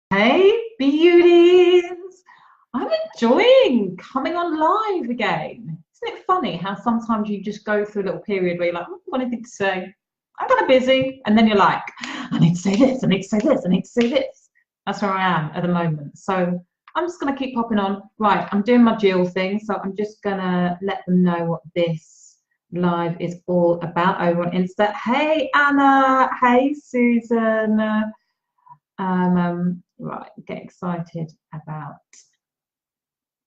Hey, beauties! I'm enjoying coming on live again. Isn't it funny how sometimes you just go through a little period where you're like, what anything to say? I'm kind of busy. And then you're like, I need to say this, I need to say this, I need to say this. That's where I am at the moment. So I'm just going to keep popping on. Right, I'm doing my Jill thing. So I'm just going to let them know what this live is all about over on Insta. Hey, Anna. Hey, Susan. Right, get excited about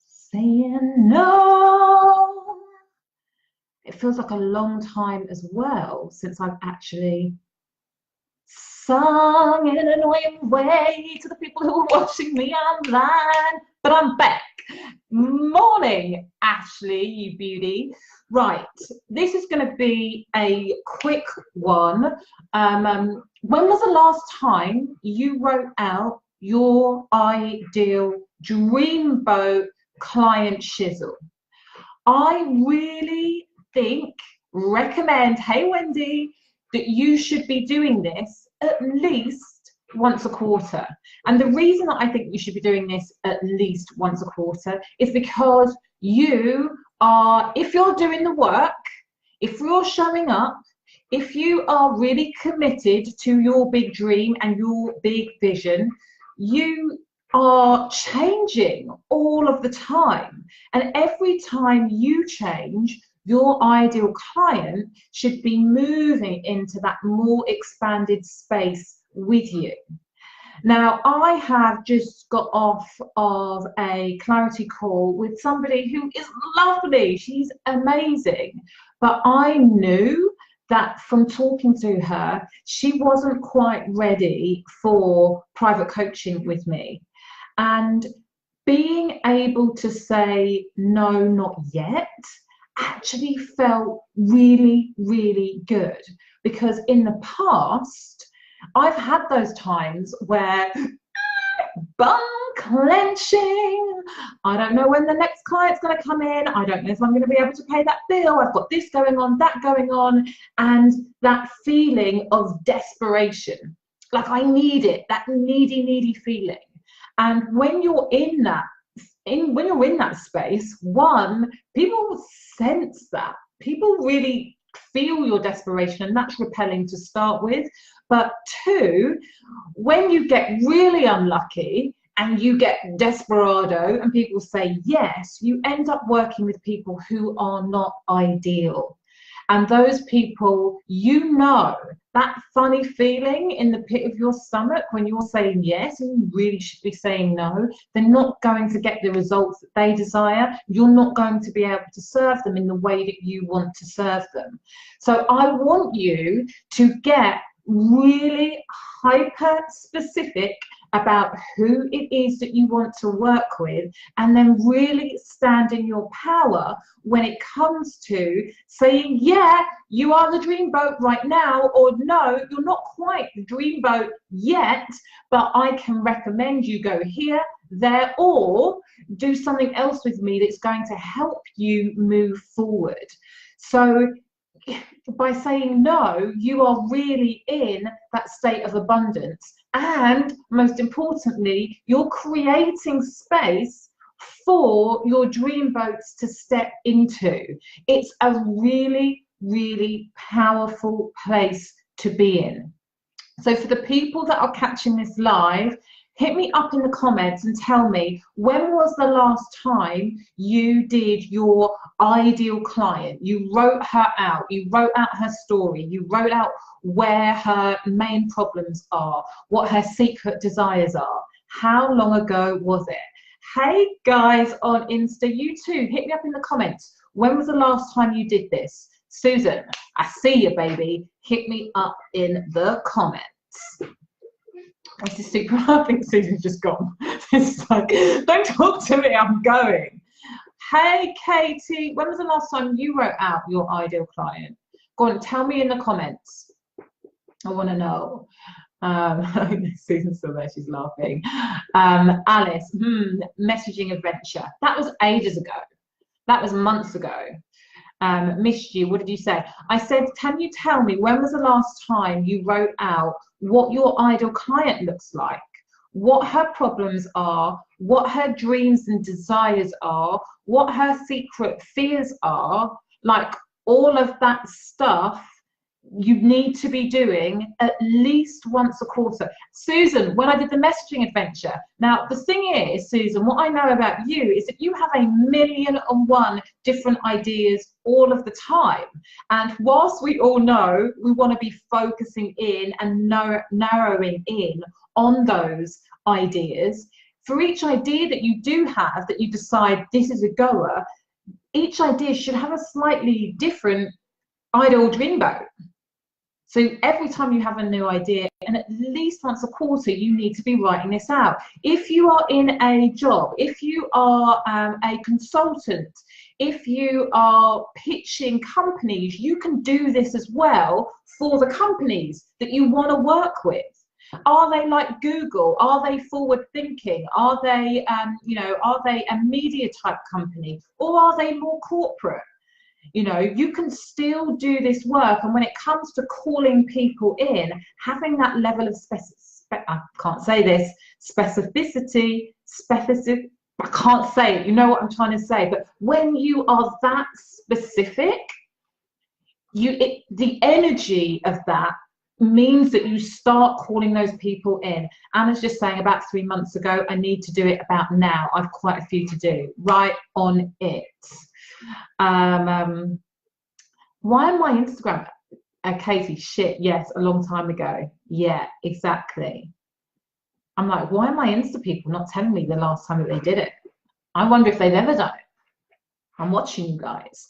saying no. It feels like a long time as well since I've actually sung in an annoying way to the people who are watching me online, but I'm back. Morning, Ashley, you beauty. Right, this is going to be a quick one. When was the last time you wrote out your ideal dreamboat client shizzle? I really recommend, hey Wendy, that you should be doing this at least once a quarter. And the reason that I think you should be doing this at least once a quarter is because you are, if you're doing the work, if you're showing up, if you are really committed to your big dream and your big vision, you are changing all of the time. And every time you change, your ideal client should be moving into that more expanded space with you. Now, I have just got off of a clarity call with somebody who is lovely. She's amazing. But I knew that from talking to her, she wasn't quite ready for private coaching with me. And being able to say, no, not yet, actually felt really, really good. Because in the past, I've had those times where bum clenching. I don't know when the next client's going to come in. I don't know if I'm going to be able to pay that bill. I've got this going on, that going on. And that feeling of desperation, like I need it, that needy, needy feeling. And when you're in that, when you're in that space, one, people sense that. People really feel your desperation, and that's repelling to start with. But two, when you get really unlucky and you get desperado and people say yes, you end up working with people who are not ideal. And those people, you know, that funny feeling in the pit of your stomach when you're saying yes and you really should be saying no, they're not going to get the results that they desire. You're not going to be able to serve them in the way that you want to serve them. So I want you to get really hyper specific about who it is that you want to work with, and then really stand in your power when it comes to saying, yeah, you are the dreamboat right now, or no, you're not quite the dreamboat yet, but I can recommend you go here, there, or do something else with me that's going to help you move forward. So by saying no, you are really in that state of abundance. And most importantly, you're creating space for your dream boats to step into. It's a really, really powerful place to be in. So for the people that are catching this live, hit me up in the comments and tell me, when was the last time you did your ideal client? You wrote her out, you wrote out her story, you wrote out where her main problems are, what her secret desires are. How long ago was it? Hey guys on Insta, you too, hit me up in the comments. When was the last time you did this? Susan, I see you, baby. Hit me up in the comments. This is super. I think Susan's just gone. It's like, don't talk to me, I'm going. Hey, Katie, when was the last time you wrote out your ideal client? Go on, tell me in the comments. I want to know. Susan's still there, she's laughing. Alice, messaging adventure. That was ages ago. That was months ago. Missed you, what did you say? I said, can you tell me when was the last time you wrote out what your ideal client looks like? what her problems are, what her dreams and desires are, what her secret fears are, like all of that stuff you need to be doing at least once a quarter. Susan, when I did the messaging adventure, now the thing is, Susan, what I know about you is that you have 1,000,001 different ideas all of the time. And whilst we all know we want to be focusing in and narrowing in on those ideas, for each idea that you do have, that you decide this is a goer, each idea should have a slightly different ideal dreamboat. So every time you have a new idea, and at least once a quarter, you need to be writing this out. If you are in a job, if you are a consultant, if you are pitching companies, you can do this as well for the companies that you want to work with. Are they like Google? Are they forward thinking? Are they, are they a media type company, or are they more corporate? You know, you can still do this work, and when it comes to calling people in, having that level of I can't say this, specificity, I can't say it, you know what I'm trying to say, but when you are that specific, the energy of that means that you start calling those people in. Anna's just saying about 3 months ago, I need to do it about now. I've quite a few to do. Right on it. Why am I Instagram? Katie, shit, yes, a long time ago. Yeah, exactly. I'm like, why am I Insta people not telling me the last time that they did it? I wonder if they've ever done it. I'm watching you guys.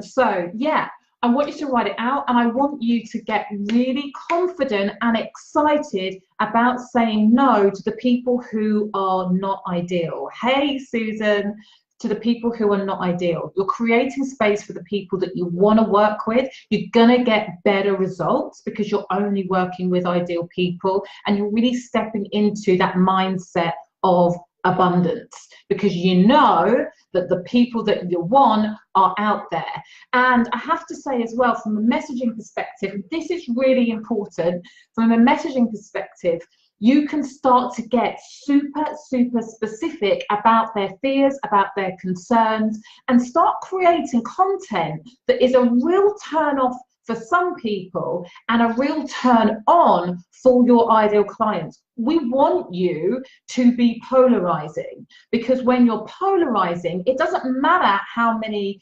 So yeah, I want you to write it out, and I want you to get really confident and excited about saying no to the people who are not ideal. Hey, Susan. To the people who are not ideal. You're creating space for the people that you want to work with. You're going to get better results because you're only working with ideal people, and you're really stepping into that mindset of abundance because you know that the people that you want are out there. And I have to say as well, from a messaging perspective, this is really important. From a messaging perspective, you can start to get super specific about their fears, about their concerns, and start creating content that is a real turn off for some people and a real turn on for your ideal clients. We want you to be polarizing, because when you're polarizing, it doesn't matter how many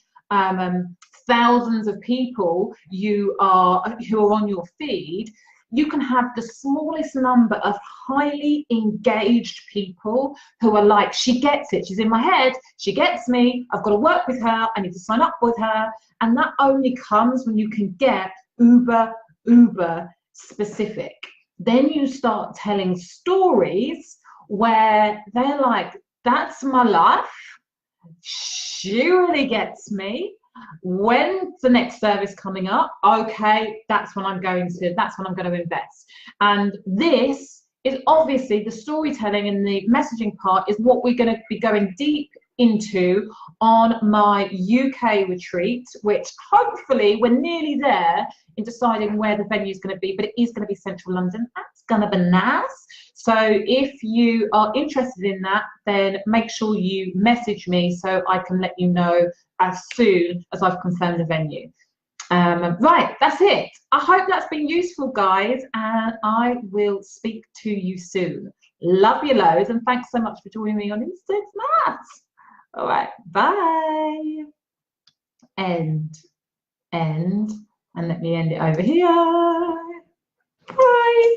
thousands of people who are on your feed. You can have the smallest number of highly engaged people who are like, she gets it, she's in my head, she gets me, I've got to work with her, I need to sign up with her. And that only comes when you can get uber specific. Then you start telling stories where they're like, that's my life, she really gets me. When's the next service coming up? Okay, that's when I'm going to invest. And this is obviously the storytelling and the messaging part is what we're going to be going deep into on my UK retreat, which hopefully we're nearly there in deciding where the venue is going to be, but it is going to be central London. That's going to be nice. So if you are interested in that, then make sure you message me so I can let you know as soon as I've confirmed the venue. Right, that's it. I hope that's been useful, guys, and I will speak to you soon. Love you loads, and thanks so much for joining me on Instant Maths. All right, bye. End, and let me end it over here. Bye.